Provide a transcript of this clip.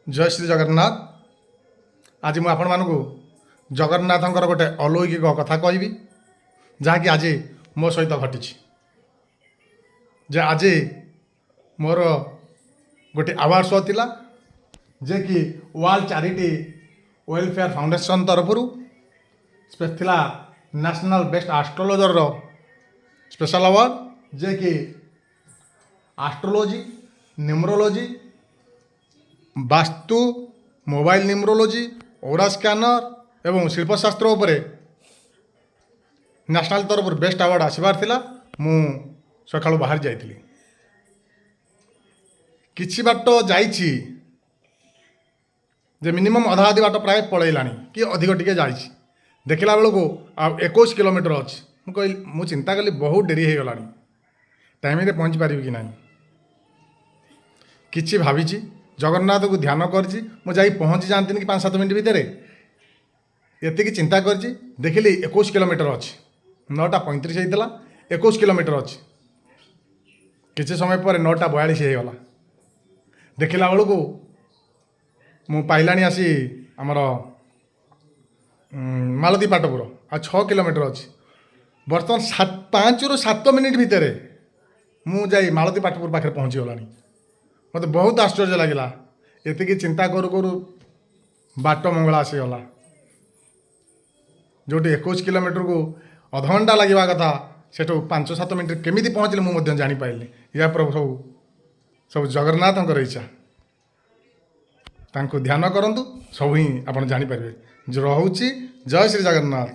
जय श्री जगन्नाथ। आज मुझे आपण मानक जगन्नाथंकर गोटे अलौकिक कथा कहबी जहाँकि आज मो सहित घटी जे आज मोर गोटे अवार्ड शो थिला जे कि वर्ल्ड चैरिटी वेलफेयर फाउंडेशन तरफ थिला national best astrologer special award जे कि astrology numerology vastu mobile numerology aura scanner एवं शिल्पशास्त्र उपरे नेशनल तरफ बेस्ट अवार्ड आसबार थिला। मु सकाळु बाहर जाइथिली किछि बाट जाइछि जे मिनिमम अधा अधी बाट प्राय पळैलानी कि अधिक टिके जाइछि देखला बेलको आ 21 किलोमीटर अछि। मु चिंता कली बहुत डेरी हो गलानी टाइम रे पहुँच पारिबि कि नाही किछि भाबिछि जगन्नाथ को ध्यान करछि मु जाई पहुँची जानती कि 5-7 मिनट भितर एतिकी चिंता करछि देखिली 21 किलोमीटर अछि 9:35 होइतला 21 किलोमीटर अछि किछि समय पर 9:42 होइगला देखिला बेलको मु पाइलानी आसी आमर मालती पाटपुर आ 6 किलोमीटर अछि बर्तमान 5 ରୁ 7 मिनिट भितर मु जाई मालती पाटपुर पाखे पहुँची गलानी। मत बहुत आश्चर्य लगिला एतिकी चिंता करू करू बाट मंगला आसीगला जोटी 21 किलोमीटर को अध घंटा लगे कथा सेठू 5-7 मिनट केमी पहुँचले मुझे जापारे या प्रभु सब जगन्नाथंकर इच्छा तांको ध्यान करंतु सब ही आप जापारे। रोचे जय श्री जगन्नाथ।